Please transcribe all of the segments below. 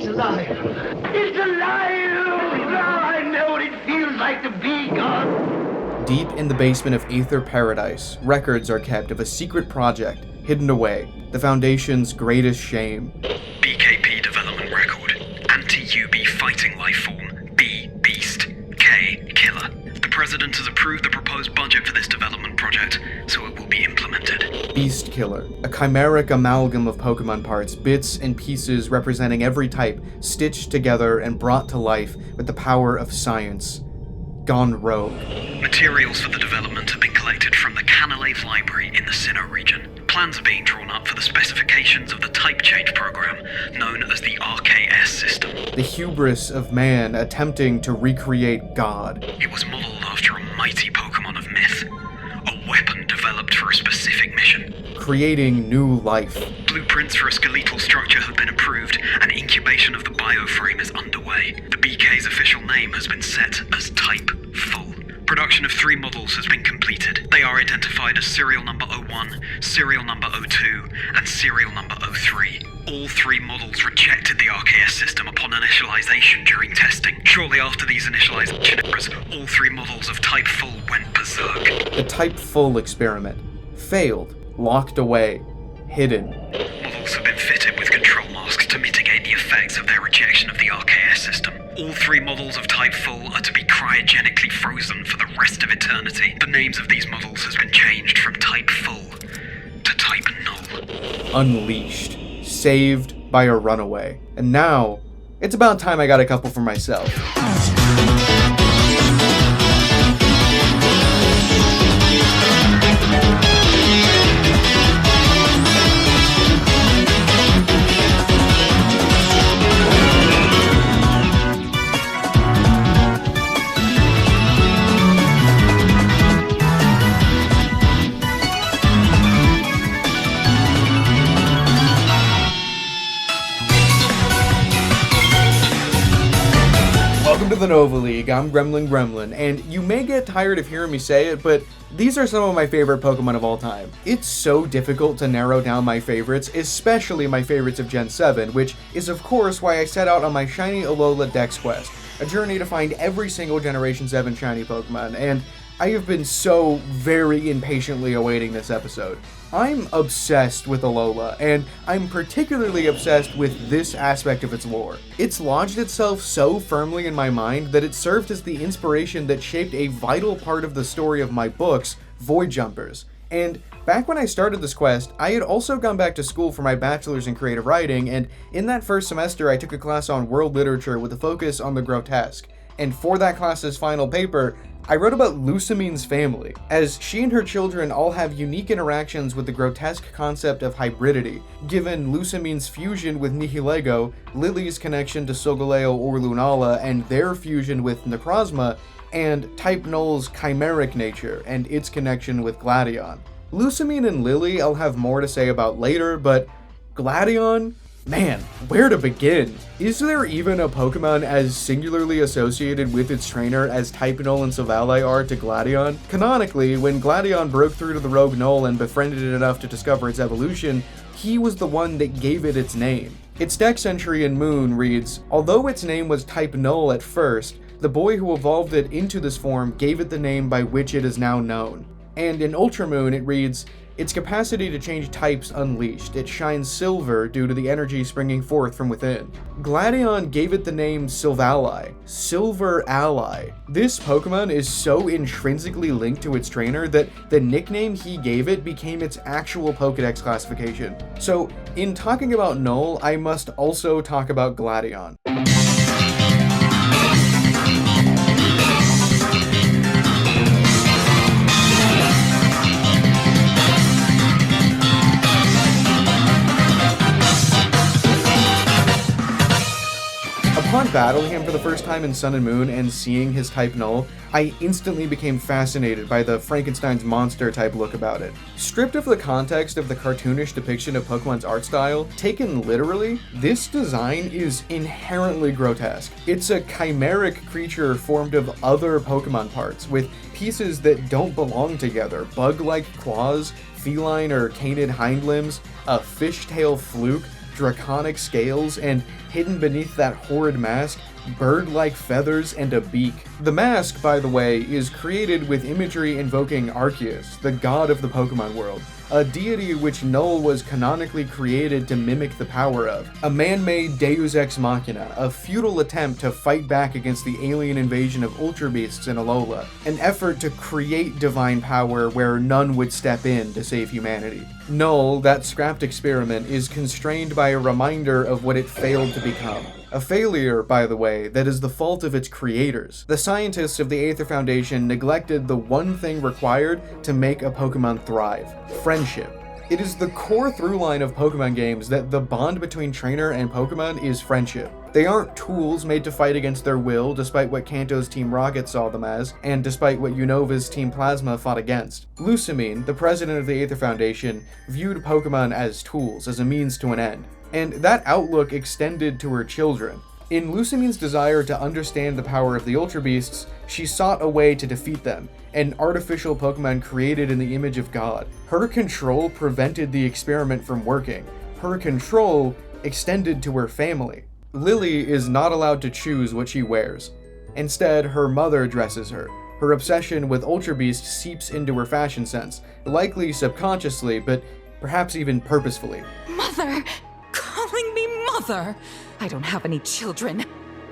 It's alive! It's alive! Now I know what it feels like to be God! Deep in the basement of Aether Paradise, records are kept of a secret project hidden away, the Foundation's greatest shame. BKP development record. Anti-UB fighting life form. B, beast. K, killer. The President has approved the proposed budget for this development project, so it will be implemented. Beast Killer, a chimeric amalgam of Pokemon parts, bits and pieces representing every type, stitched together and brought to life with the power of science. Gone rogue. Materials for the development have been collected from the Canonical library in the Sinnoh region. Plans are being drawn up for the specifications of the type change program, known as the RKS system. The hubris of man attempting to recreate God. It was modeled after a mighty Pokemon of myth, a weapon developed for a specific mission. Creating new life. Blueprints for a skeletal structure have been approved, and incubation of the bioframe is underway. The BK's official name has been set as Type Full. Production of 3 models has been completed. They are identified as serial number 01, serial number 02, and serial number 03. All 3 models rejected the RKS system upon initialization during testing. Shortly after these initialization errors, all 3 models of Type Full went berserk. The Type Full experiment. Failed. Locked away. Hidden. Models have been fitted with control masks to mitigate the effects of their rejection of the RKS system. All 3 models of Type Full are to be cryogenically frozen for the rest of eternity. The names of these models has been changed from Type Full to Type Null. Unleashed. Saved by a runaway. And now, it's about time I got a couple for myself. Welcome to the TheNovaLeague, I'm Gremlin, and you may get tired of hearing me say it, but these are some of my favorite Pokemon of all time. It's so difficult to narrow down my favorites, especially my favorites of Gen 7, which is of course why I set out on my Shiny Alola Dex quest, a journey to find every single Generation 7 Shiny Pokemon, and I have been so very impatiently awaiting this episode. I'm obsessed with Alola, and I'm particularly obsessed with this aspect of its lore. It's lodged itself so firmly in my mind that it served as the inspiration that shaped a vital part of the story of my books, Void Jumpers. And back when I started this quest, I had also gone back to school for my bachelor's in creative writing, and in that first semester I took a class on world literature with a focus on the grotesque. And for that class's final paper, I wrote about Lusamine's family, as she and her children all have unique interactions with the grotesque concept of hybridity, given Lusamine's fusion with Nihilego, Lily's connection to Solgaleo or Lunala and their fusion with Necrozma, and Type Null's chimeric nature and its connection with Gladion. Lusamine and Lily I'll have more to say about later, but Gladion? Man, where to begin? Is there even a Pokemon as singularly associated with its trainer as Type Null and Silvally are to Gladion? Canonically, when Gladion broke through to the Rogue Null and befriended it enough to discover its evolution, he was the one that gave it its name. Its dex entry in Moon reads, although its name was Type Null at first, the boy who evolved it into this form gave it the name by which it is now known. And in Ultramoon it reads, its capacity to change types unleashed. It shines silver due to the energy springing forth from within. Gladion gave it the name Silvally, Silver Ally. This Pokemon is so intrinsically linked to its trainer that the nickname he gave it became its actual Pokedex classification. So, in talking about Null, I must also talk about Gladion. Upon battling him for the first time in Sun and Moon and seeing his type Null, I instantly became fascinated by the Frankenstein's monster type look about it. Stripped of the context of the cartoonish depiction of Pokemon's art style, taken literally, this design is inherently grotesque. It's a chimeric creature formed of other Pokemon parts, with pieces that don't belong together, bug-like claws, feline or canid hind limbs, a fishtail fluke, draconic scales, and hidden beneath that horrid mask, bird-like feathers and a beak. The mask, by the way, is created with imagery invoking Arceus, the god of the Pokemon world, a deity which Null was canonically created to mimic the power of. A man-made deus ex machina, a futile attempt to fight back against the alien invasion of Ultra Beasts in Alola, an effort to create divine power where none would step in to save humanity. Null, that scrapped experiment, is constrained by a reminder of what it failed to become. A failure, by the way, that is the fault of its creators. The scientists of the Aether Foundation neglected the one thing required to make a Pokemon thrive: friendship. It is the core through-line of Pokemon games that the bond between trainer and Pokemon is friendship. They aren't tools made to fight against their will, despite what Kanto's Team Rocket saw them as, and despite what Unova's Team Plasma fought against. Lusamine, the president of the Aether Foundation, viewed Pokemon as tools, as a means to an end. And that outlook extended to her children. In Lusamine's desire to understand the power of the Ultra Beasts, she sought a way to defeat them, an artificial Pokemon created in the image of God. Her control prevented the experiment from working. Her control extended to her family. Lily is not allowed to choose what she wears. Instead, her mother dresses her. Her obsession with Ultra Beast seeps into her fashion sense, likely subconsciously, but perhaps even purposefully. Mother! Calling me mother! I don't have any children.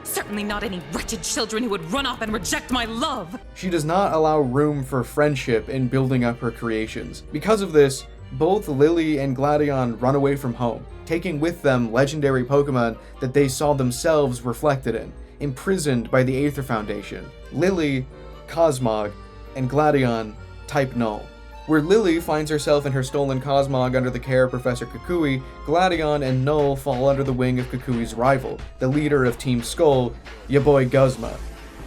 Certainly not any wretched children who would run off and reject my love! She does not allow room for friendship in building up her creations. Because of this, both Lily and Gladion run away from home, taking with them legendary Pokemon that they saw themselves reflected in, imprisoned by the Aether Foundation. Lily, Cosmog, and Gladion type Null. Where Lily finds herself in her stolen Cosmog under the care of Professor Kukui, Gladion and Null fall under the wing of Kukui's rival, the leader of Team Skull, ya boy Guzma.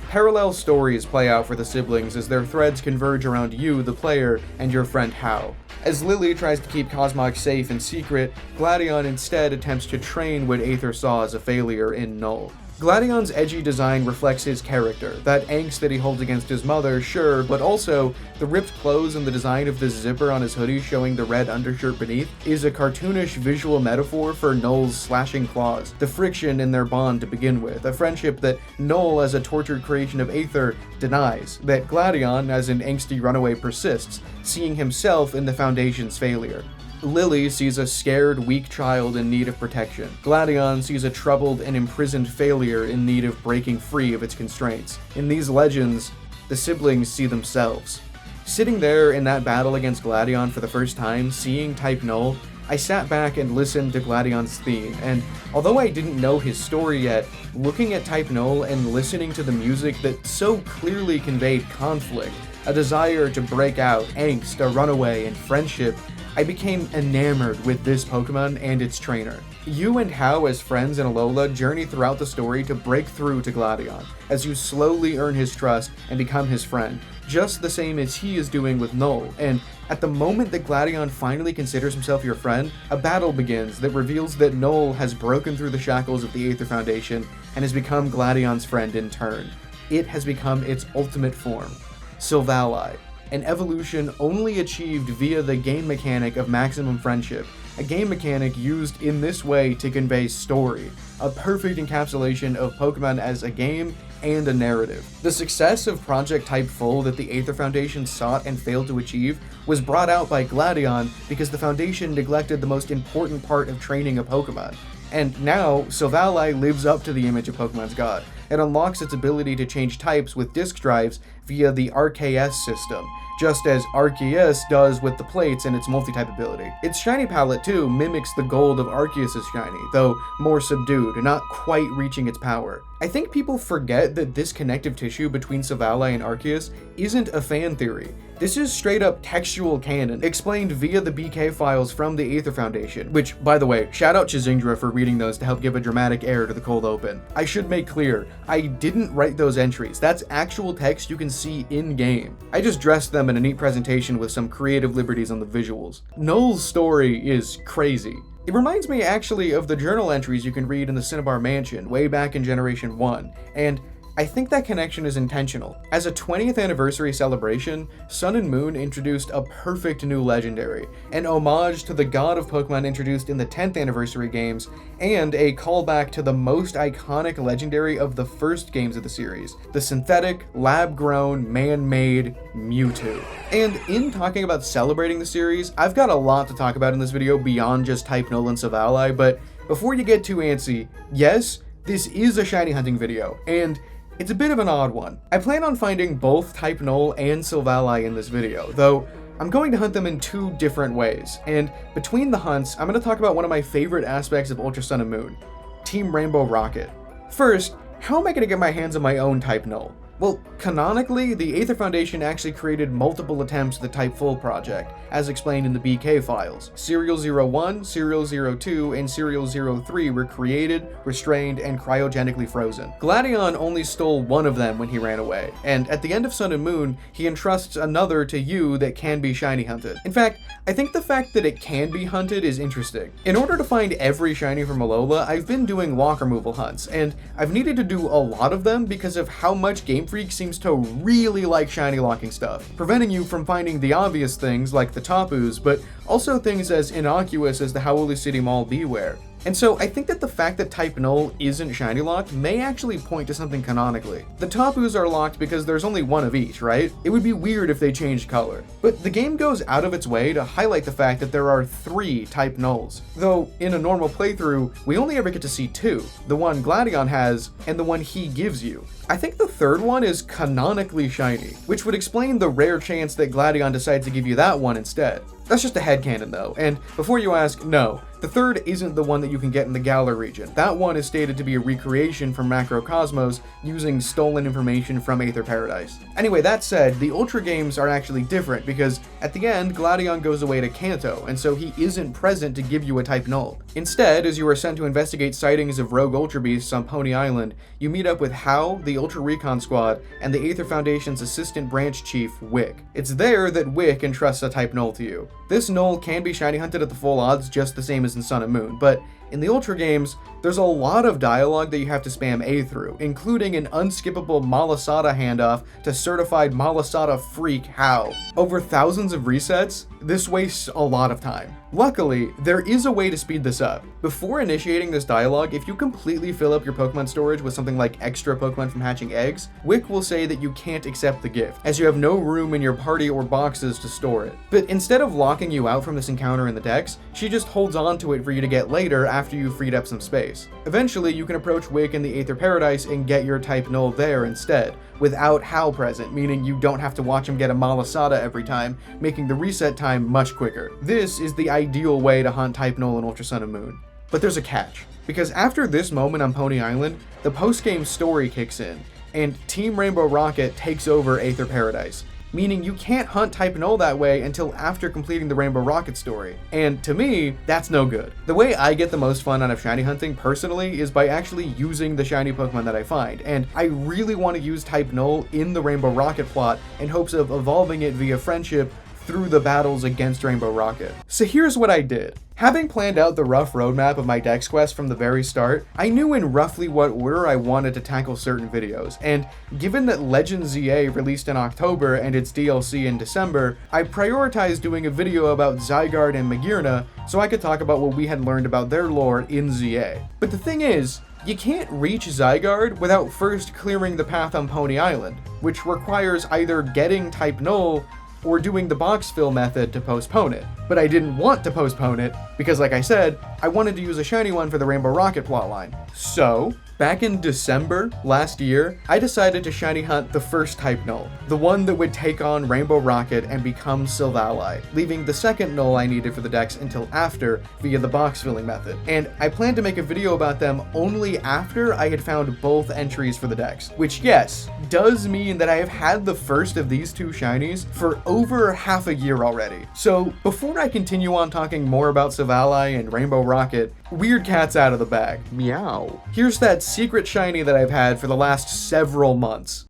Parallel stories play out for the siblings as their threads converge around you, the player, and your friend Hao. As Lily tries to keep Cosmog safe and secret, Gladion instead attempts to train what Aether saw as a failure in Null. Gladion's edgy design reflects his character, that angst that he holds against his mother, sure, but also the ripped clothes and the design of the zipper on his hoodie showing the red undershirt beneath is a cartoonish visual metaphor for Null's slashing claws, the friction in their bond to begin with, a friendship that Null, as a tortured creation of Aether, denies, that Gladion, as an angsty runaway, persists, seeing himself in the Foundation's failure. Lily sees a scared, weak child in need of protection. Gladion sees a troubled and imprisoned failure in need of breaking free of its constraints. In these legends, the siblings see themselves. Sitting there in that battle against Gladion for the first time, seeing type Null, I sat back and listened to Gladion's theme, and although I didn't know his story yet, looking at type Null and listening to the music that so clearly conveyed conflict, a desire to break out, angst, a runaway, and friendship, I became enamored with this Pokemon and its trainer. You and Hao as friends in Alola journey throughout the story to break through to Gladion, as you slowly earn his trust and become his friend, just the same as he is doing with Null, and at the moment that Gladion finally considers himself your friend, a battle begins that reveals that Null has broken through the shackles of the Aether Foundation and has become Gladion's friend in turn. It has become its ultimate form, Silvally. An evolution only achieved via the game mechanic of maximum friendship, a game mechanic used in this way to convey story, a perfect encapsulation of Pokemon as a game and a narrative. The success of Project Type Full that the Aether Foundation sought and failed to achieve was brought out by Gladion because the Foundation neglected the most important part of training a Pokemon. And now, Silvally lives up to the image of Pokemon's god. It unlocks its ability to change types with disk drives via the RKS system, just as Arceus does with the plates and its multi-type ability. Its shiny palette, too, mimics the gold of Arceus' shiny, though more subdued, not quite reaching its power. I think people forget that this connective tissue between Silvally and Arceus isn't a fan theory. This is straight up textual canon, explained via the BK files from the Aether Foundation, which, by the way, shout out Chizindra for reading those to help give a dramatic air to the cold open. I should make clear, I didn't write those entries. That's actual text you can see in-game. I just dressed them in a neat presentation with some creative liberties on the visuals. Null's story is crazy. It reminds me actually of the journal entries you can read in the Cinnabar Mansion way back in Generation 1, and I think that connection is intentional. As a 20th anniversary celebration, Sun and Moon introduced a perfect new legendary, an homage to the god of Pokemon introduced in the 10th anniversary games, and a callback to the most iconic legendary of the first games of the series, the synthetic, lab-grown, man-made Mewtwo. And in talking about celebrating the series, I've got a lot to talk about in this video beyond just type Null and Silvally, but before you get too antsy, yes, this is a shiny hunting video, and it's a bit of an odd one. I plan on finding both type Null and Silvally in this video, though I'm going to hunt them in two different ways, and between the hunts, I'm going to talk about one of my favorite aspects of Ultra Sun and Moon, Team Rainbow Rocket. First, how am I going to get my hands on my own type Null? Well, canonically, the Aether Foundation actually created multiple attempts at the Type Full project, as explained in the BK files. Serial 01, Serial 02, and Serial 03 were created, restrained, and cryogenically frozen. Gladion only stole one of them when he ran away, and at the end of Sun and Moon, he entrusts another to you that can be shiny hunted. In fact, I think the fact that it can be hunted is interesting. In order to find every shiny from Alola, I've been doing lock removal hunts, and I've needed to do a lot of them because of how much Game Freak seems to really like shiny locking stuff, preventing you from finding the obvious things like the Tapus, but also things as innocuous as the Howley City Mall Beware. And so I think that the fact that type Null isn't shiny locked may actually point to something canonically. The Tapus are locked because there's only one of each, right? It would be weird if they changed color. But the game goes out of its way to highlight the fact that there are 3 type Nulls. Though, in a normal playthrough, we only ever get to see 2, the one Gladion has and the one he gives you. I think the third one is canonically shiny, which would explain the rare chance that Gladion decides to give you that one instead. That's just a headcanon though, and before you ask, no, the third isn't the one that you can get in the Galar region. That one is stated to be a recreation from Macrocosmos using stolen information from Aether Paradise. Anyway, that said, the Ultra games are actually different because at the end, Gladion goes away to Kanto, and so he isn't present to give you a type Null. Instead, as you are sent to investigate sightings of rogue Ultra Beasts on Pony Island, you meet up with Hao, the Ultra Recon Squad, and the Aether Foundation's assistant branch chief, Wick. It's there that Wick entrusts a type Null to you. This Null can be shiny hunted at the full odds just the same as in Sun and Moon, but in the Ultra games, there's a lot of dialogue that you have to spam A through, including an unskippable Malasada handoff to certified Malasada freak Hao. Over thousands of resets, this wastes a lot of time. Luckily, there is a way to speed this up. Before initiating this dialogue, if you completely fill up your Pokemon storage with something like extra Pokemon from hatching eggs, Wick will say that you can't accept the gift, as you have no room in your party or boxes to store it. But instead of locking you out from this encounter in the dex, she just holds on to it for you to get later after you've freed up some space. Eventually, you can approach Wick in the Aether Paradise and get your type Null there instead, without Hal present, meaning you don't have to watch him get a Malasada every time, making the reset time much quicker. This is the ideal way to hunt type Null in Ultra Sun and Moon. But there's a catch, because after this moment on Pony Island, the post-game story kicks in, and Team Rainbow Rocket takes over Aether Paradise, meaning you can't hunt type Null that way until after completing the Rainbow Rocket story. And to me, that's no good. The way I get the most fun out of shiny hunting personally is by actually using the shiny Pokemon that I find, and I really want to use type Null in the Rainbow Rocket plot in hopes of evolving it via friendship through the battles against Rainbow Rocket. So here's what I did. Having planned out the rough roadmap of my Dex quest from the very start, I knew in roughly what order I wanted to tackle certain videos, and given that Legend ZA released in October and its DLC in December, I prioritized doing a video about Zygarde and Magearna so I could talk about what we had learned about their lore in ZA. But the thing is, you can't reach Zygarde without first clearing the path on Pony Island, which requires either getting type Null or doing the box fill method to postpone it. But I didn't want to postpone it because, like I said, I wanted to use a shiny one for the Rainbow Rocket plotline. So, back in December last year, I decided to shiny hunt the first type Null, the one that would take on Rainbow Rocket and become Silvally, leaving the second Null I needed for the dex until after via the box filling method. And I planned to make a video about them only after I had found both entries for the dex, which yes, does mean that I have had the first of these two shinies for over half a year already. So before I continue on talking more about Silvally and Rainbow Rocket, weird cat's out of the bag. Meow. Here's that secret shiny that I've had for the last several months.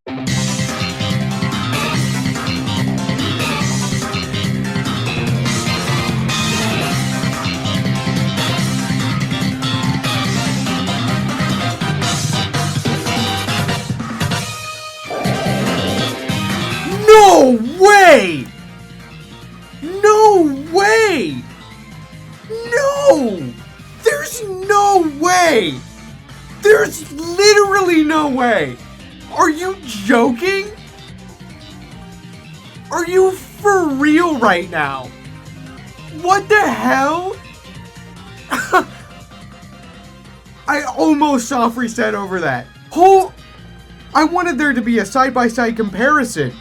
literally no way. Are you joking? Are you for real right now? What the hell? I almost soft reset over that. I wanted there to be a side-by-side comparison.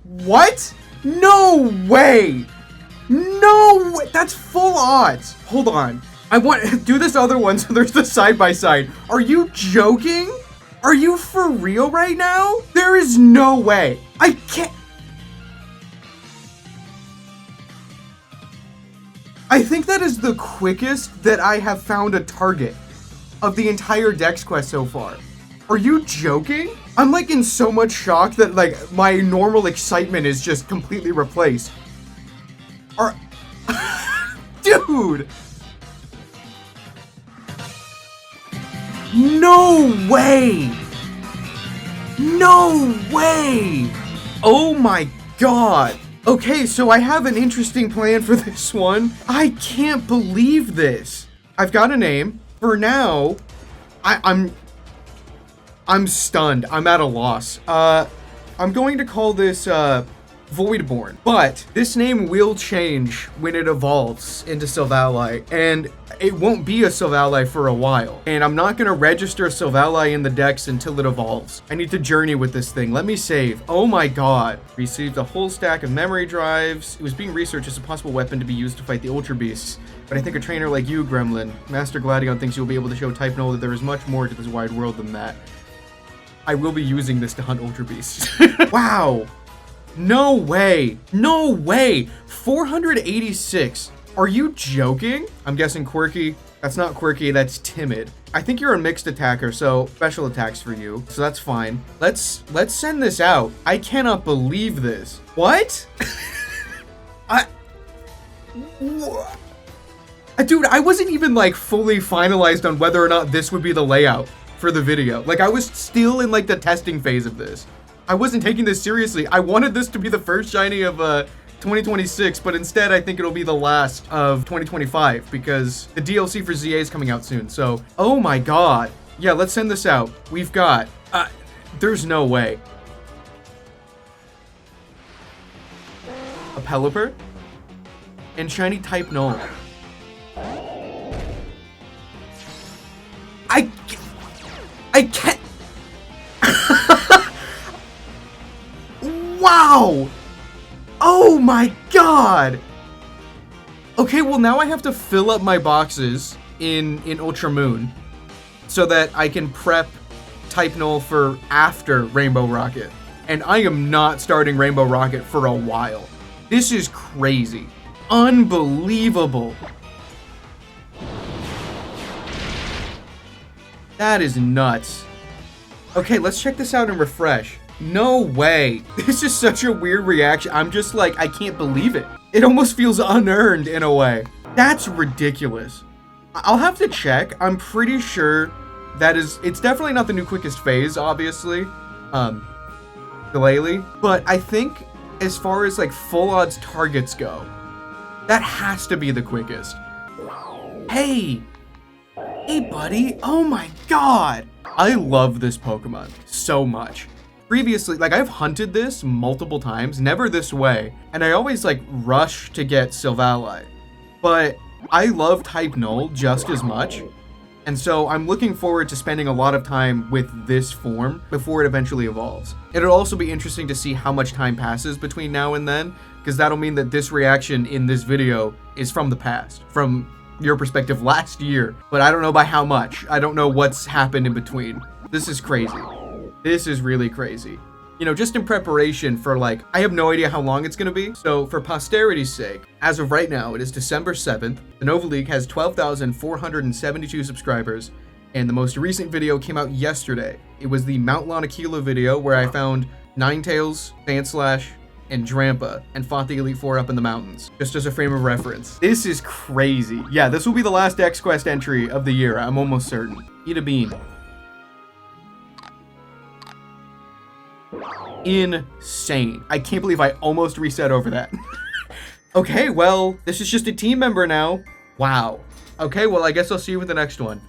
What? No way. No way. That's full odds. Hold on. I want do this other one so there's the side-by-side. Are you joking? Are you for real right now? There is no way. I can't. I think that is the quickest that I have found a target of the entire Dex quest so far. Are you joking? I'm like in so much shock that like my normal excitement is just completely replaced. Dude! No way! No way! Oh my god! Okay, so I have an interesting plan for this one. I can't believe this. I've got a name. For now, I'm stunned. I'm at a loss. I'm going to call this Voidborn, but this name will change when it evolves into Silvally, and it won't be a Silvally for a while. And I'm not gonna register Silvally in the Dex until it evolves. I need to journey with this thing. Let me save. Oh my god. Received a whole stack of memory drives. It was being researched as a possible weapon to be used to fight the Ultra Beasts. But I think a trainer like you, Gremlin, Master Gladion, thinks you'll be able to show Type Null that there is much more to this wide world than that. I will be using this to hunt Ultra Beasts. Wow. No way. No way. 486. Are you joking? I'm guessing quirky. That's not quirky, that's timid. I think you're a mixed attacker, so special attacks for you. So that's fine. Let's send this out. I cannot believe this. What? Dude, I wasn't even like fully finalized on whether or not this would be the layout for the video. Like I was still in like the testing phase of this. I wasn't taking this seriously. I wanted this to be the first shiny of 2026, but instead I think it'll be the last of 2025 because the DLC for ZA is coming out soon. So, oh my god. Yeah, let's send this out. We've got, there's no way. A Pelipper and shiny Type Null. I can't. Wow! Oh my god! Okay, well now I have to fill up my boxes in Ultra Moon so that I can prep Type Null for after Rainbow Rocket. And I am not starting Rainbow Rocket for a while. This is crazy. Unbelievable. That is nuts. Okay, let's check this out and refresh. No way. This is such a weird reaction. I'm just like, I can't believe it. It almost feels unearned in a way. That's ridiculous. I'll have to check. I'm pretty sure that it's definitely not the new quickest phase, obviously. Glalie. But I think as far as like full odds targets go, that has to be the quickest. Hey. Hey, buddy. Oh my god. I love this Pokemon so much. Previously, like I've hunted this multiple times, never this way, and I always like rush to get Silvally. But I love Type Null just as much, and so I'm looking forward to spending a lot of time with this form before it eventually evolves. It'll also be interesting to see how much time passes between now and then, because that'll mean that this reaction in this video is from the past, from your perspective last year, but I don't know by how much. I don't know what's happened in between. This is crazy. This is really crazy. You know, just in preparation for like, I have no idea how long it's gonna be. So for posterity's sake, as of right now, it is December 7th. TheNovaLeague has 12,472 subscribers. And the most recent video came out yesterday. It was the Mount Lanakila video where I found Ninetales, Sandslash, and Drampa and fought the Elite Four up in the mountains, just as a frame of reference. This is crazy. Yeah, this will be the last Dex Quest entry of the year, I'm almost certain. Eat a bean. Insane. I can't believe I almost reset over that. Okay, well, this is just a team member now. Wow. Okay, well, I guess I'll see you with the next one.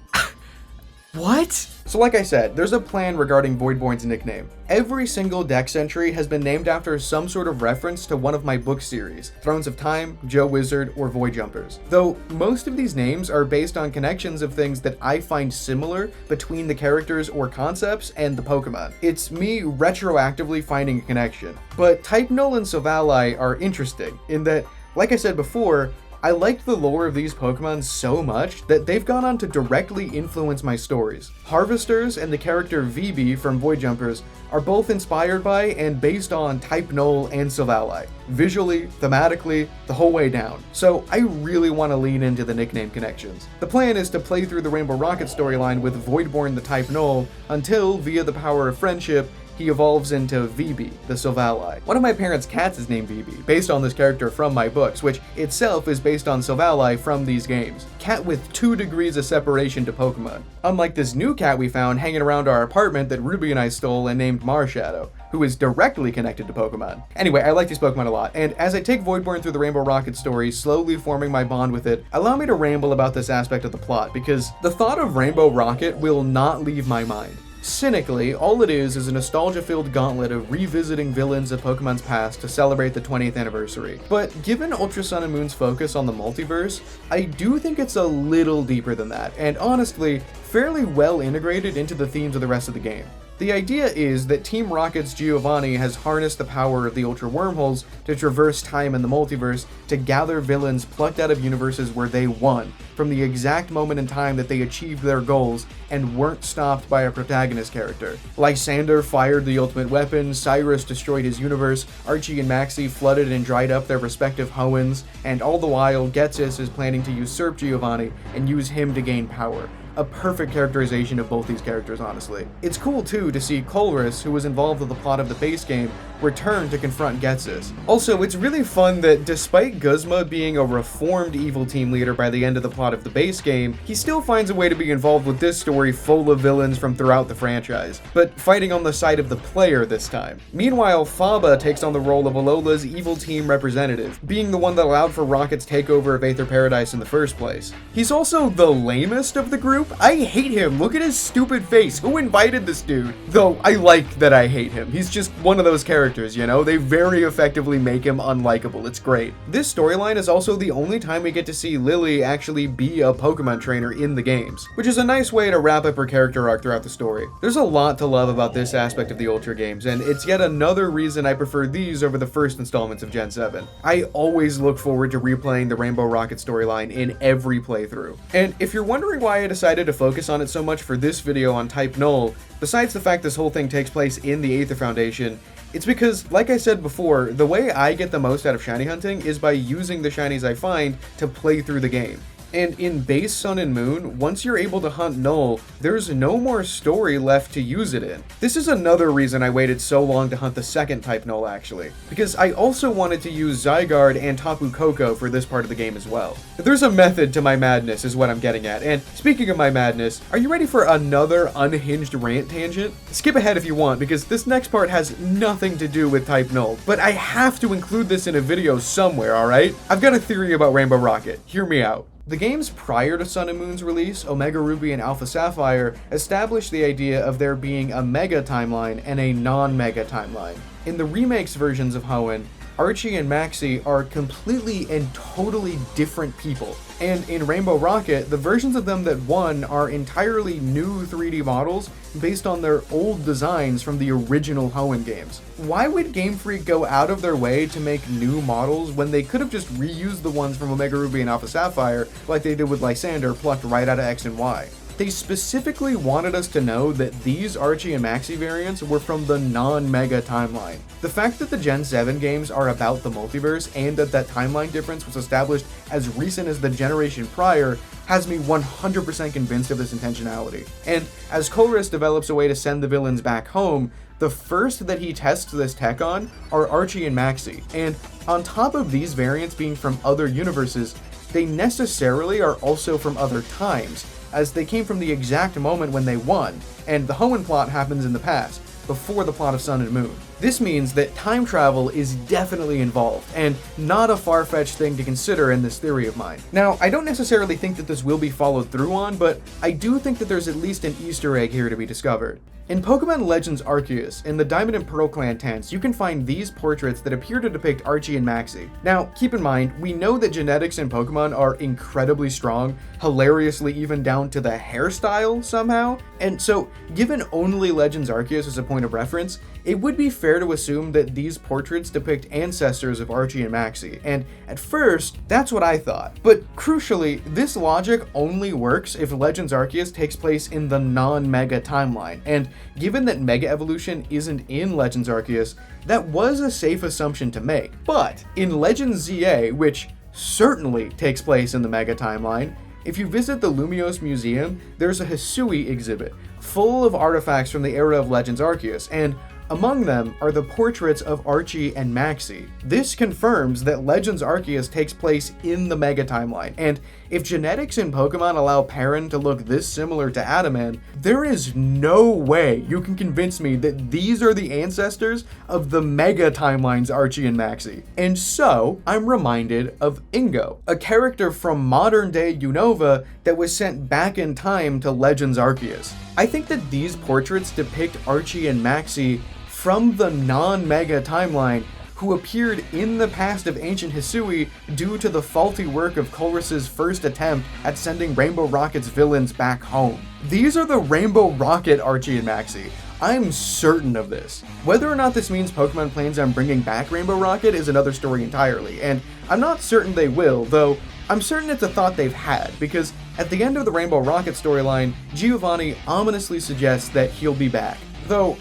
What? So like I said, there's a plan regarding Voidborn's nickname. Every single dex entry has been named after some sort of reference to one of my book series, Thrones of Time, Joe Wizard, or Void Jumpers. Though most of these names are based on connections of things that I find similar between the characters or concepts and the Pokemon. It's me retroactively finding a connection. But Type Null and Silvally are interesting in that, like I said before, I liked the lore of these Pokemon so much that they've gone on to directly influence my stories. Harvesters and the character VB from Void Jumpers are both inspired by and based on Type Null and Silvally. Visually, thematically, the whole way down. So I really want to lean into the nickname connections. The plan is to play through the Rainbow Rocket storyline with Voidborn the Type Null until, via the power of friendship, he evolves into VB, the Silvally. One of my parents' cats is named VB, based on this character from my books, which itself is based on Silvally from these games. Cat with 2 degrees of separation to Pokemon. Unlike this new cat we found hanging around our apartment that Ruby and I stole and named Marshadow, who is directly connected to Pokemon. Anyway, I like these Pokemon a lot, and as I take Voidborn through the Rainbow Rocket story, slowly forming my bond with it, allow me to ramble about this aspect of the plot, because the thought of Rainbow Rocket will not leave my mind. Cynically, all it is a nostalgia-filled gauntlet of revisiting villains of Pokemon's past to celebrate the 20th anniversary. But given Ultra Sun and Moon's focus on the multiverse, I do think it's a little deeper than that, and honestly, fairly well integrated into the themes of the rest of the game. The idea is that Team Rocket's Giovanni has harnessed the power of the Ultra Wormholes to traverse time in the multiverse to gather villains plucked out of universes where they won, from the exact moment in time that they achieved their goals and weren't stopped by a protagonist character. Lysander fired the ultimate weapon, Cyrus destroyed his universe, Archie and Maxie flooded and dried up their respective Hoenns, and all the while, Ghetsis is planning to usurp Giovanni and use him to gain power. A perfect characterization of both these characters, honestly. It's cool, too, to see Colress, who was involved with the plot of the base game, return to confront Ghetsis. Also, it's really fun that despite Guzma being a reformed evil team leader by the end of the plot of the base game, he still finds a way to be involved with this story full of villains from throughout the franchise, but fighting on the side of the player this time. Meanwhile, Faba takes on the role of Alola's evil team representative, being the one that allowed for Rocket's takeover of Aether Paradise in the first place. He's also the lamest of the group. I hate him. Look at his stupid face. Who invited this dude? Though I like that I hate him. He's just one of those characters, you know? They very effectively make him unlikable. It's great. This storyline is also the only time we get to see Lily actually be a Pokemon trainer in the games, which is a nice way to wrap up her character arc throughout the story. There's a lot to love about this aspect of the Ultra games, and it's yet another reason I prefer these over the first installments of Gen 7. I always look forward to replaying the Rainbow Rocket storyline in every playthrough. And if you're wondering why I decided to focus on it so much for this video on Type Null, besides the fact this whole thing takes place in the Aether Foundation, it's because, like I said before, the way I get the most out of shiny hunting is by using the shinies I find to play through the game. And in base Sun and Moon, once you're able to hunt Null, there's no more story left to use it in. This is another reason I waited so long to hunt the second Type Null, actually, because I also wanted to use Zygarde and Tapu Koko for this part of the game as well. There's a method to my madness is what I'm getting at, and speaking of my madness, are you ready for another unhinged rant tangent? Skip ahead if you want, because this next part has nothing to do with Type Null, but I have to include this in a video somewhere, alright? I've got a theory about Rainbow Rocket. Hear me out. The games prior to Sun and Moon's release, Omega Ruby and Alpha Sapphire, established the idea of there being a Mega timeline and a non-Mega timeline. In the remakes versions of Hoenn, Archie and Maxie are completely and totally different people. And in Rainbow Rocket, the versions of them that won are entirely new 3D models based on their old designs from the original Hoenn games. Why would Game Freak go out of their way to make new models when they could have just reused the ones from Omega Ruby and Alpha Sapphire like they did with Lysander plucked right out of X and Y? They specifically wanted us to know that these Archie and Maxie variants were from the non-Mega timeline. The fact that the Gen 7 games are about the multiverse and that timeline difference was established as recent as the generation prior has me 100% convinced of this intentionality. And as Colress develops a way to send the villains back home, the first that he tests this tech on are Archie and Maxie. And on top of these variants being from other universes, they necessarily are also from other times, as they came from the exact moment when they won, and the Hoenn plot happens in the past, before the plot of Sun and Moon. This means that time travel is definitely involved, and not a far-fetched thing to consider in this theory of mine. Now, I don't necessarily think that this will be followed through on, but I do think that there's at least an Easter egg here to be discovered. In Pokemon Legends Arceus, in the Diamond and Pearl Clan tents, you can find these portraits that appear to depict Archie and Maxie. Now, keep in mind, we know that genetics in Pokemon are incredibly strong, hilariously even down to the hairstyle somehow, and so, given only Legends Arceus as a point of reference, it would be fair to assume that these portraits depict ancestors of Archie and Maxie, and at first, that's what I thought. But crucially, this logic only works if Legends Arceus takes place in the non-Mega timeline, and given that Mega Evolution isn't in Legends Arceus, that was a safe assumption to make. But in Legends ZA, which certainly takes place in the Mega timeline, if you visit the Lumiose Museum, there's a Hisui exhibit full of artifacts from the era of Legends Arceus, and among them are the portraits of Archie and Maxie. This confirms that Legends Arceus takes place in the Mega timeline, and if genetics in Pokemon allow Perrin to look this similar to Adaman, there is no way you can convince me that these are the ancestors of the Mega timeline's Archie and Maxie. And so, I'm reminded of Ingo, a character from modern-day Unova that was sent back in time to Legends Arceus. I think that these portraits depict Archie and Maxie from the non-Mega timeline who appeared in the past of ancient Hisui due to the faulty work of Colress's first attempt at sending Rainbow Rocket's villains back home. These are the Rainbow Rocket Archie and Maxie. I'm certain of this. Whether or not this means Pokemon plans on bringing back Rainbow Rocket is another story entirely, and I'm not certain they will, though I'm certain it's a thought they've had, because at the end of the Rainbow Rocket storyline, Giovanni ominously suggests that he'll be back. Though,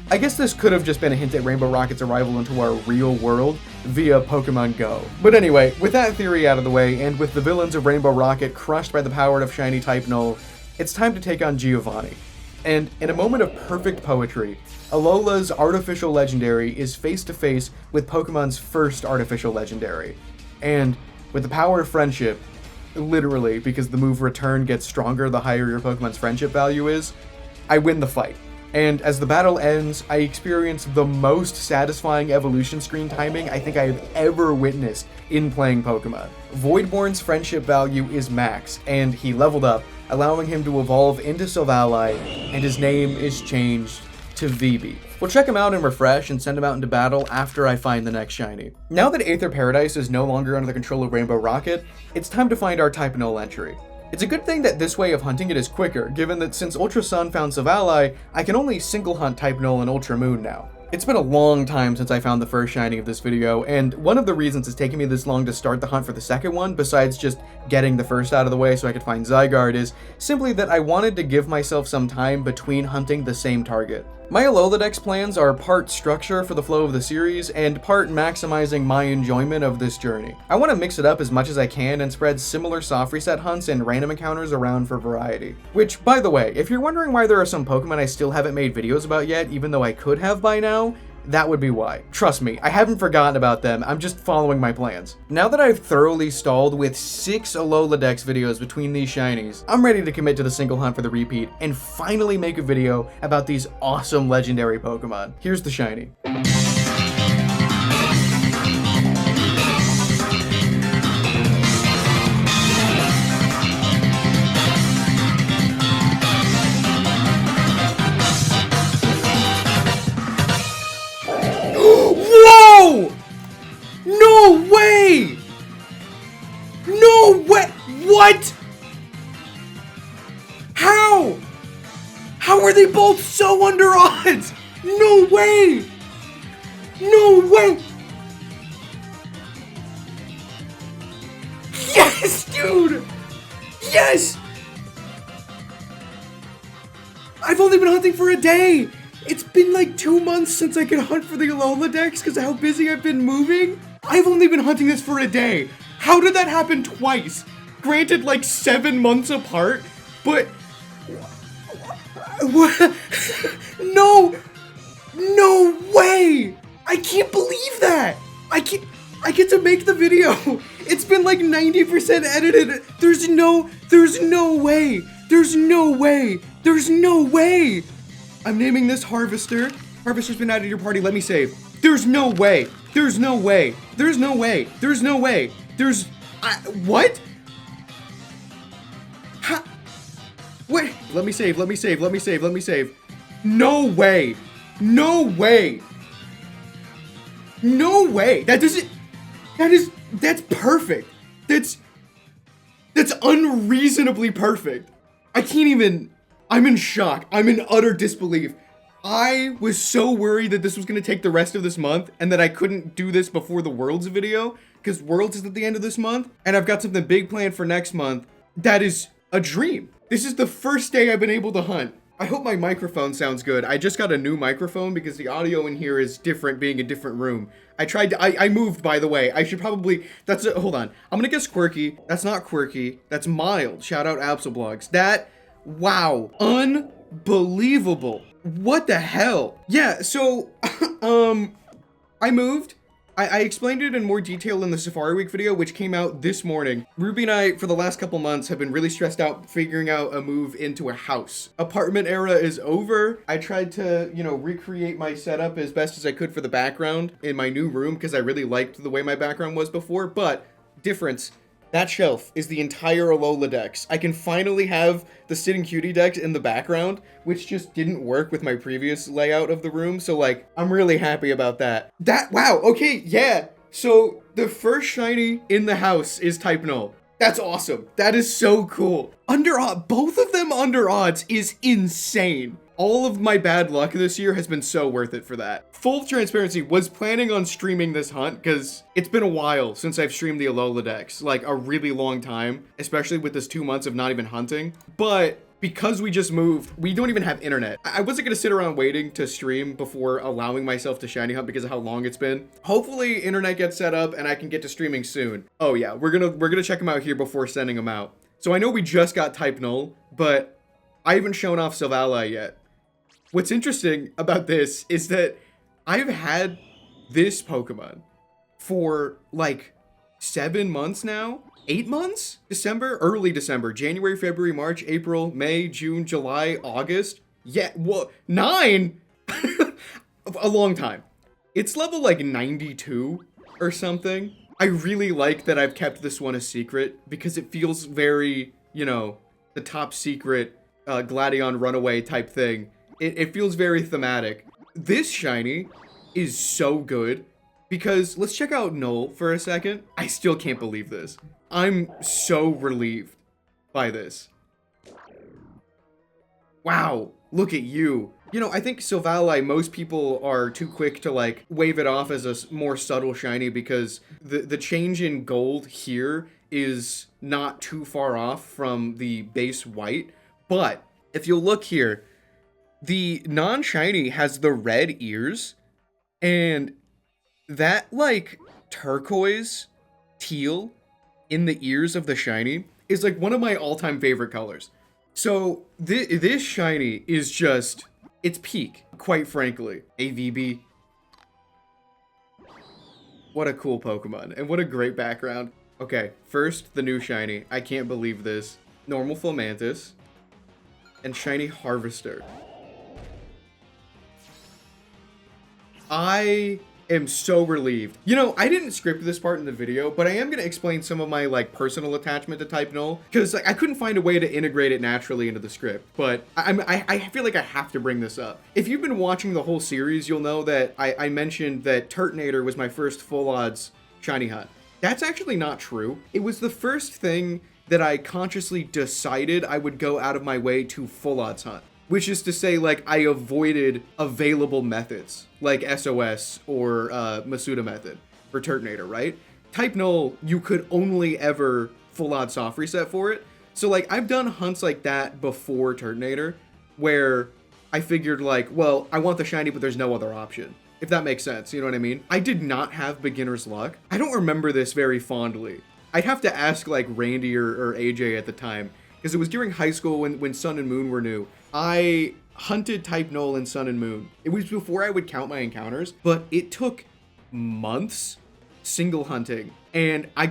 I guess this could have just been a hint at Rainbow Rocket's arrival into our real world via Pokemon Go. But anyway, with that theory out of the way, and with the villains of Rainbow Rocket crushed by the power of Shiny type Null, it's time to take on Giovanni. And in a moment of perfect poetry, Alola's artificial legendary is face to face with Pokemon's first artificial legendary. And with the power of friendship, literally, because the move Return gets stronger the higher your Pokemon's friendship value is, I win the fight. And as the battle ends, I experience the most satisfying evolution screen timing I think I have ever witnessed in playing Pokemon. Voidborn's friendship value is max, and he leveled up, allowing him to evolve into Silvally, and his name is changed to VB. We'll check him out and refresh and send him out into battle after I find the next shiny. Now that Aether Paradise is no longer under the control of Rainbow Rocket, it's time to find our Type Null entry. It's a good thing that this way of hunting it is quicker, given that since Ultra Sun found Silvally, I can only single hunt Type Null in Ultra Moon now. It's been a long time since I found the first shiny of this video, and one of the reasons it's taken me this long to start the hunt for the second one, besides just getting the first out of the way so I could find Zygarde, is simply that I wanted to give myself some time between hunting the same target. My Alola Dex plans are part structure for the flow of the series, and part maximizing my enjoyment of this journey. I want to mix it up as much as I can and spread similar soft reset hunts and random encounters around for variety. Which, by the way, if you're wondering why there are some Pokemon I still haven't made videos about yet, even though I could have by now, that would be why. Trust me, I haven't forgotten about them, I'm just following my plans. Now that I've thoroughly stalled with 6 Alola Dex videos between these shinies, I'm ready to commit to the single hunt for the repeat and finally make a video about these awesome legendary Pokemon. Here's the shiny. No way! No way! What? How? How are they both so under odds? No way! No way! Yes, dude! Yes! I've only been hunting for a day! It's been like 2 months since I could hunt for the Alola Dex because of how busy I've been moving. I've only been hunting this for a day. How did that happen twice? Granted, like 7 months apart, but... What? No! No way! I can't believe that! I get to make the video. It's been like 90% edited. There's no way. There's no way. There's no way. I'm naming this Harvester, Harvester's been added to your party. Let me save. There's no way. There's no way. There's no way. There's no way. There's... what? Ha... Wait. Let me save. Let me save. Let me save. Let me save. No way. No way. No way. That doesn't... That's perfect. That's unreasonably perfect. I can't even... I'm in shock. I'm in utter disbelief. I was so worried that this was going to take the rest of this month and that I couldn't do this before the Worlds video because Worlds is at the end of this month and I've got something big planned for next month. That is a dream. This is the first day I've been able to hunt. I hope my microphone sounds good. I just got a new microphone because the audio in here is different being a different room. I moved, by the way. I should probably, hold on. I'm gonna guess quirky. That's not quirky. That's mild. Shout out Absolblogs. Wow. Unbelievable. What the hell? Yeah, so, I moved. I explained it in more detail in the Safari Week video, which came out this morning. Ruby and I, for the last couple months, have been really stressed out figuring out a move into a house. Apartment era is over. I tried to, recreate my setup as best as I could for the background in my new room because I really liked the way my background was before, but difference. That shelf is the entire Alola dex. I can finally have the Sitting Cutie dex in the background, which just didn't work with my previous layout of the room. So I'm really happy about that. Wow, okay, yeah. So the first shiny in the house is type Null. That's awesome. That is so cool. Both of them under odds is insane. All of my bad luck this year has been so worth it for that. Full transparency, was planning on streaming this hunt because it's been a while since I've streamed the Alola dex, a really long time, especially with this 2 months of not even hunting. But because we just moved, we don't even have internet. I wasn't gonna sit around waiting to stream before allowing myself to shiny hunt because of how long it's been. Hopefully internet gets set up and I can get to streaming soon. Oh yeah, we're gonna check them out here before sending them out. So I know we just got type Null, but I haven't shown off Silvally yet. What's interesting about this is that I've had this Pokemon for 7 months now, 8 months? Early December, January, February, March, April, May, June, July, August. Yeah, well, 9? A long time. It's level 92 or something. I really like that I've kept this one a secret because it feels very, the top secret Gladion runaway type thing. It feels very thematic. This shiny is so good because let's check out Null for a second. I still can't believe this. I'm so relieved by this. Wow, look at you. I think Silvally, most people are too quick to wave it off as a more subtle shiny because the change in gold here is not too far off from the base white. But if you look here, the non-shiny has the red ears, and that, turquoise teal in the ears of the shiny is, one of my all-time favorite colors. So, this shiny is just, it's peak, quite frankly. AVB. What a cool Pokemon, and what a great background. Okay, first, the new shiny. I can't believe this. Normal Fomantis, and shiny Harvester. I am so relieved. I didn't script this part in the video, but I am going to explain some of my personal attachment to type Null because I couldn't find a way to integrate it naturally into the script, but I feel like I have to bring this up. If you've been watching the whole series, you'll know that I mentioned that Turtonator was my first full odds shiny hunt. That's actually not true. It was the first thing that I consciously decided I would go out of my way to full odds hunt. Which is to say, I avoided available methods, like SOS or Masuda method for Turtonator, right? Type Null, you could only ever full odds soft reset for it. So, I've done hunts like that before Turtonator, where I figured, well, I want the shiny, but there's no other option. If that makes sense, you know what I mean? I did not have beginner's luck. I don't remember this very fondly. I'd have to ask, Randy or AJ at the time, because it was during high school when Sun and Moon were new. I hunted type Null in Sun and Moon. It was before I would count my encounters, but it took months single hunting, and I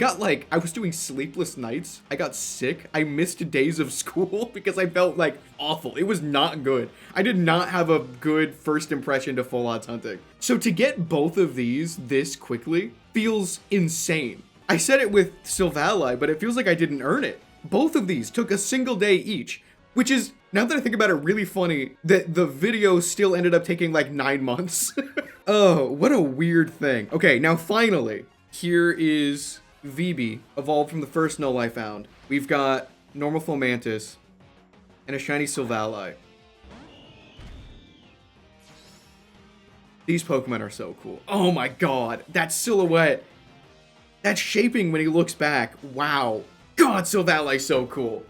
was doing sleepless nights. I got sick. I missed days of school because I felt like awful. It was not good. I did not have a good first impression to full odds hunting. So to get both of these this quickly feels insane. I said it with Silvally, but it feels like I didn't earn it. Both of these took a single day each, which is, now that I think about it, really funny that the video still ended up taking like 9 months. Oh, what a weird thing. Okay, now finally, here is VB, evolved from the first Null I found. We've got normal Fomantis and a shiny Silvally. These Pokemon are so cool. Oh my god, that silhouette. That shaping when he looks back. Wow. God, Silvally's so cool.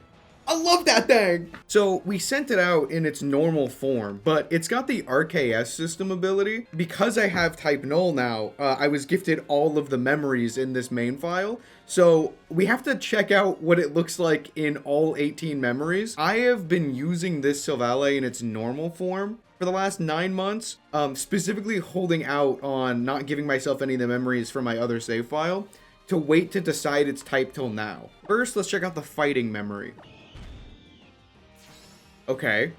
I love that thing! So we sent it out in its normal form, but it's got the RKS system ability. Because I have type Null now, I was gifted all of the memories in this main file. So we have to check out what it looks like in all 18 memories. I have been using this Silvally in its normal form for the last 9 months, specifically holding out on not giving myself any of the memories from my other save file to wait to decide its type till now. First, let's check out the fighting memory. Okay.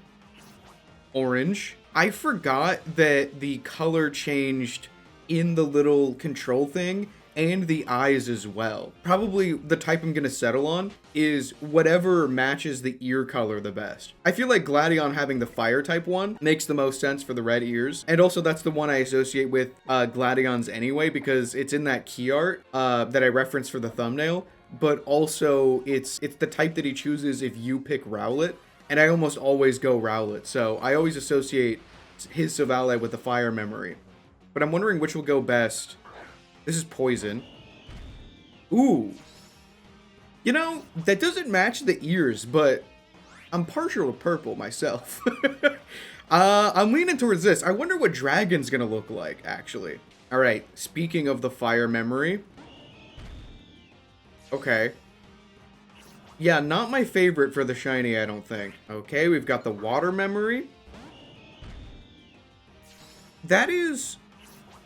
Orange. I forgot that the color changed in the little control thing and the eyes as well. Probably the type I'm gonna settle on is whatever matches the ear color the best. I feel like Gladion having the fire type one makes the most sense for the red ears. And also that's the one I associate with Gladion's anyway, because it's in that key art that I referenced for the thumbnail. But also it's the type that he chooses if you pick Rowlet. And I almost always go Rowlet, so I always associate his Silvally with the fire memory. But I'm wondering which will go best. This is poison. Ooh. You know, that doesn't match the ears, but I'm partial to purple myself. I'm leaning towards this. I wonder what Dragon's gonna look like, actually. Alright, speaking of the fire memory. Okay. Yeah, not my favorite for the shiny, I don't think. Okay, we've got the water memory. That is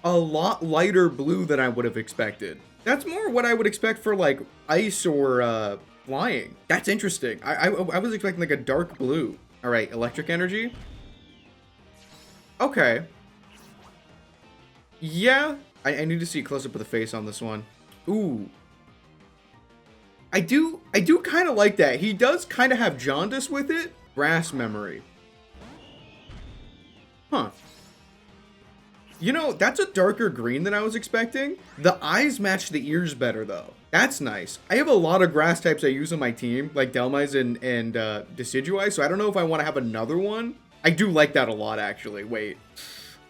a lot lighter blue than I would have expected. That's more what I would expect for, like, ice or flying. That's interesting. I was expecting, like, a dark blue. All right, electric energy. Okay. Yeah, I need to see a close-up of the face on this one. Ooh. I do kind of like that. He does kind of have jaundice with it. Grass memory. Huh. You know, that's a darker green than I was expecting. The eyes match the ears better, though. That's nice. I have a lot of grass types I use on my team, like Delmise and Decidueye, so I don't know if I want to have another one. I do like that a lot, actually. Wait.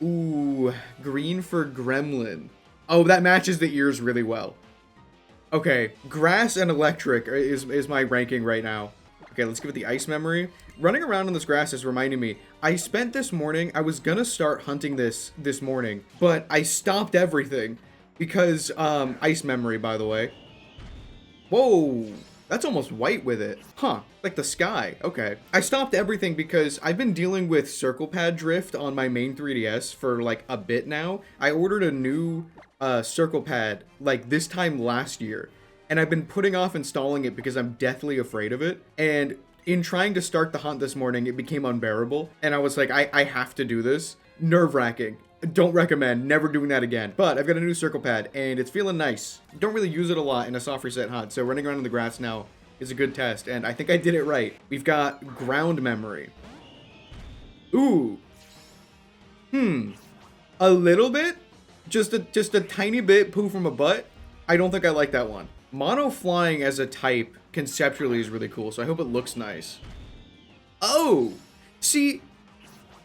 Ooh, green for Gremlin. Oh, that matches the ears really well. Okay, grass and electric is my ranking right now. Okay, let's give it the ice memory. Running around in this grass is reminding me, I spent this morning, I was gonna start hunting this morning, but I stopped everything because, ice memory, by the way. Whoa, that's almost white with it. Huh, like the sky, okay. I stopped everything because I've been dealing with circle pad drift on my main 3DS for like a bit now. I ordered a new circle pad like this time last year, and I've been putting off installing it because I'm deathly afraid of it. And in trying to start the hunt this morning, it became unbearable, and I was like, I have to do this. Nerve-wracking. Don't recommend, never doing that again. But I've got a new circle pad and it's feeling nice. Don't really use it a lot in a soft reset hunt, so running around in the grass now is a good test, and I think I did it right. We've got ground memory. Ooh. A little bit? Just a tiny bit poo from a butt? I don't think I like that one. Mono flying as a type conceptually is really cool, so I hope it looks nice. Oh! See,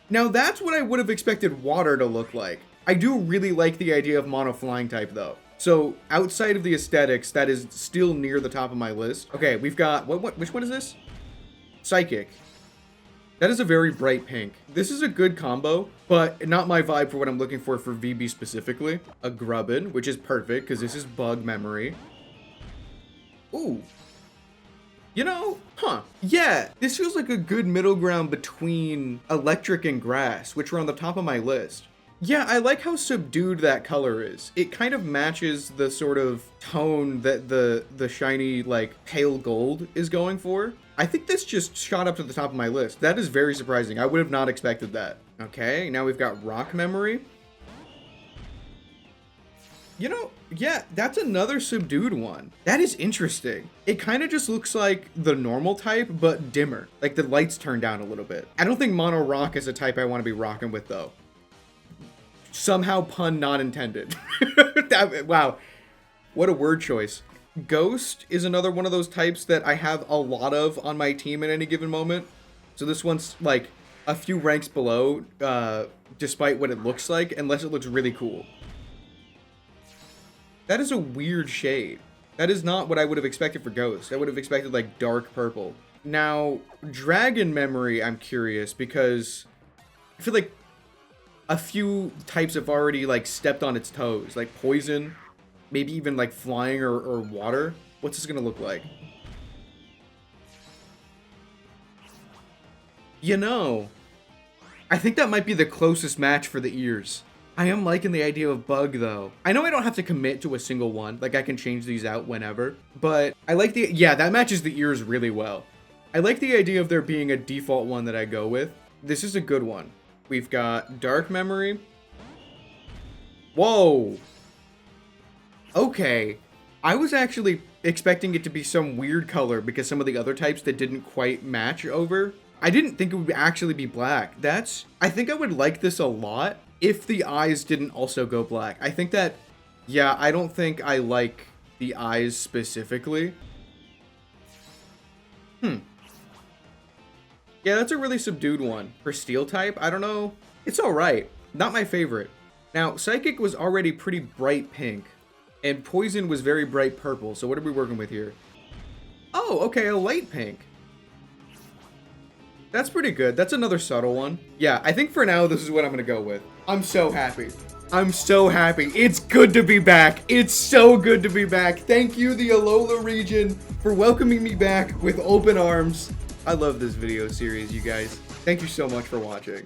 now that's what I would have expected water to look like. I do really like the idea of mono flying type though. So outside of the aesthetics, that is still near the top of my list. Okay, we've got, which one is this? Psychic. That is a very bright pink. This is a good combo, but not my vibe for what I'm looking for VB specifically. A Grubbin, which is perfect because this is bug memory. Ooh. You know, yeah, this feels like a good middle ground between electric and grass, which are on the top of my list. Yeah, I like how subdued that color is. It kind of matches the sort of tone that the shiny, like, pale gold is going for. I think this just shot up to the top of my list. That is very surprising. I would have not expected that. Okay, now we've got Rock Memory. You know, yeah, that's another subdued one. That is interesting. It kind of just looks like the normal type, but dimmer. Like the lights turned down a little bit. I don't think Mono Rock is a type I want to be rocking with, though. Somehow pun not intended. Wow, what a word choice. Ghost is another one of those types that I have a lot of on my team at any given moment. So this one's like a few ranks below, despite what it looks like, unless it looks really cool. That is a weird shade. That is not what I would have expected for Ghost. I would have expected like dark purple. Now, Dragon Memory, I'm curious because I feel like a few types have already like stepped on its toes, like Poison, maybe even like Flying or Water. What's this gonna look like? You know, I think that might be the closest match for the ears. I am liking the idea of Bug though. I know I don't have to commit to a single one, like I can change these out whenever, but I like yeah, that matches the ears really well. I like the idea of there being a default one that I go with. This is a good one. We've got Dark Memory. Whoa. Okay. I was actually expecting it to be some weird color because some of the other types that didn't quite match over. I didn't think it would actually be black. I think I would like this a lot if the eyes didn't also go black. I think that, yeah, I don't think I like the eyes specifically. Yeah, that's a really subdued one. For Steel type, I don't know. It's alright. Not my favorite. Now, Psychic was already pretty bright pink, and Poison was very bright purple, so what are we working with here? Oh, okay, a light pink. That's pretty good. That's another subtle one. Yeah, I think for now, this is what I'm gonna go with. I'm so happy. I'm so happy. It's good to be back. It's so good to be back. Thank you, the Alola region, for welcoming me back with open arms. I love this video series, you guys. Thank you so much for watching.